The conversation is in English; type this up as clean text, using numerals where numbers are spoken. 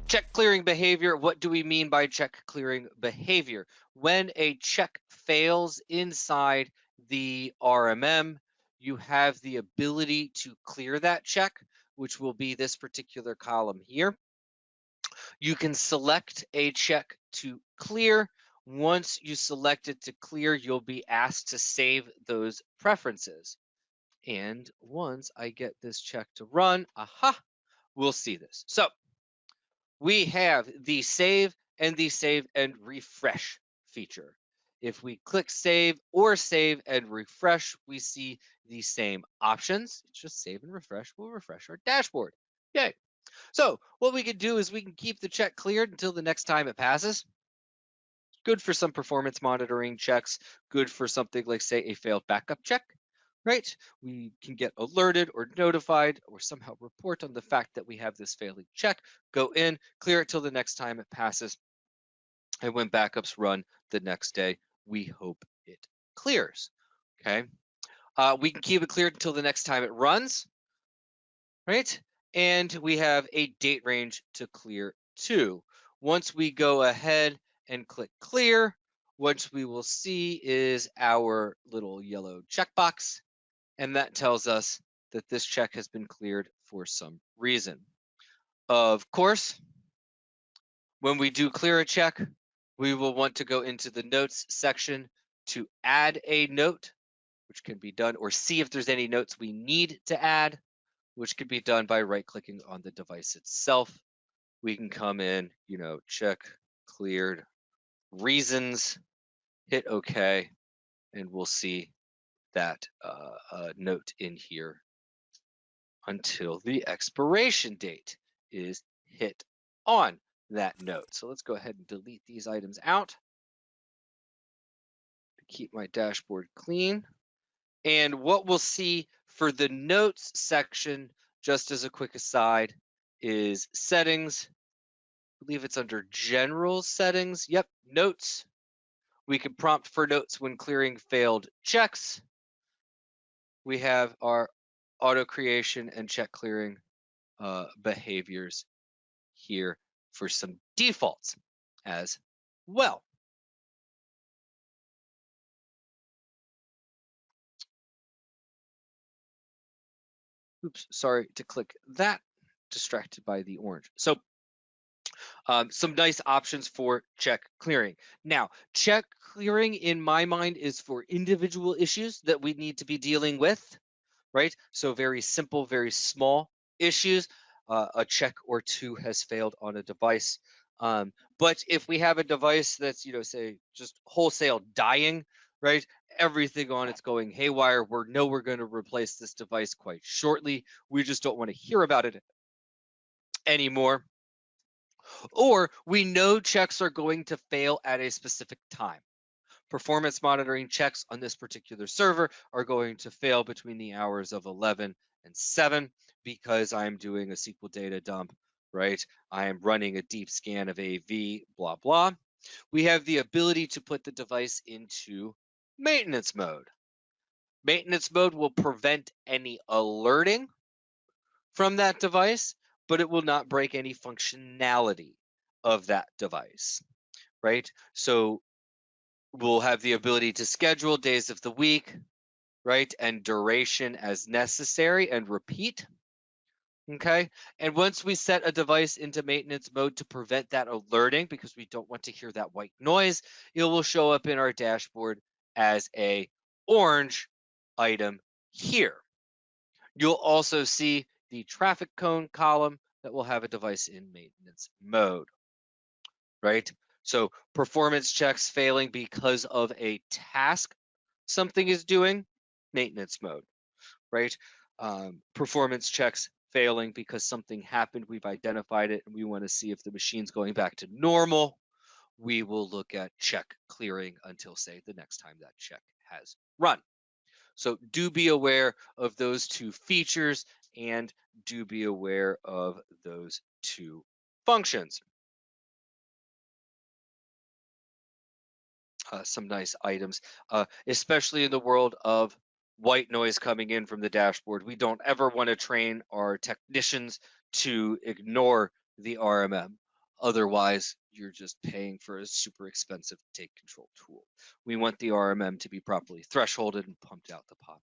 Check clearing behavior. What do we mean by check clearing behavior? When a check fails inside the RMM, you have the ability to clear that check, which will be this particular column here. You can select a check to clear. Once you select it to clear, you'll be asked to save those preferences. And once I get this check to run, aha, we'll see this. So we have the save and refresh feature. If we click save or save and refresh, we see the same options. It's just save and refresh. We'll refresh our dashboard. Yay. So what we can do is we can keep the check cleared until the next time it passes. Good for some performance monitoring checks, good for something like, say, a failed backup check, right? We can get alerted or notified or somehow report on the fact that we have this failing check, go in, clear it till the next time it passes. And when backups run the next day, we hope it clears, okay? We can keep it cleared until the next time it runs, right? And we have a date range to clear to. Once we go ahead and click clear, what we will see is our little yellow checkbox, and that tells us that this check has been cleared for some reason. Of course, when we do clear a check, we will want to go into the notes section to add a note, which can be done, or see if there's any notes we need to add, which can be done by right-clicking on the device itself. We can come in, check cleared reasons, hit OK, and we'll see that note in here until the expiration date is hit on that note. So let's go ahead and delete these items out to keep my dashboard clean. And what we'll see for the notes section, just as a quick aside, is settings. I believe it's under general settings. Yep, notes. We can prompt for notes when clearing failed checks. We have our auto creation and check clearing behaviors here for some defaults as well. Oops, sorry to click that, distracted by the orange. So some nice options for check clearing. Now, check clearing in my mind is for individual issues that we need to be dealing with, right? So very simple, very small issues. A check or two has failed on a device. But if we have a device that's, say just wholesale dying, right? Everything on it's going haywire. We're going to replace this device quite shortly. We just don't want to hear about it anymore. Or we know checks are going to fail at a specific time. Performance monitoring checks on this particular server are going to fail between the hours of 11 and 7 because I'm doing a SQL data dump, right? I am running a deep scan of AV, blah, blah. We have the ability to put the device into maintenance mode. Maintenance mode will prevent any alerting from that device, but it will not break any functionality of that device, right? So we'll have the ability to schedule days of the week, right? And duration as necessary and repeat. Okay. And once we set a device into maintenance mode to prevent that alerting, because we don't want to hear that white noise, it will show up in our dashboard as a orange item here. You'll also see the traffic cone column that will have a device in maintenance mode, right? So performance checks failing because of a task something is doing, maintenance mode, right? Performance checks failing because something happened, we've identified it, and we want to see if the machine's going back to normal. We will look at check clearing until, say, the next time that check has run. So do be aware of those two features and do be aware of those two functions. Some nice items, especially in the world of white noise coming in from the dashboard. We don't ever want to train our technicians to ignore the RMM. Otherwise, you're just paying for a super expensive take control tool. We want the RMM to be properly thresholded and pumped out the pot.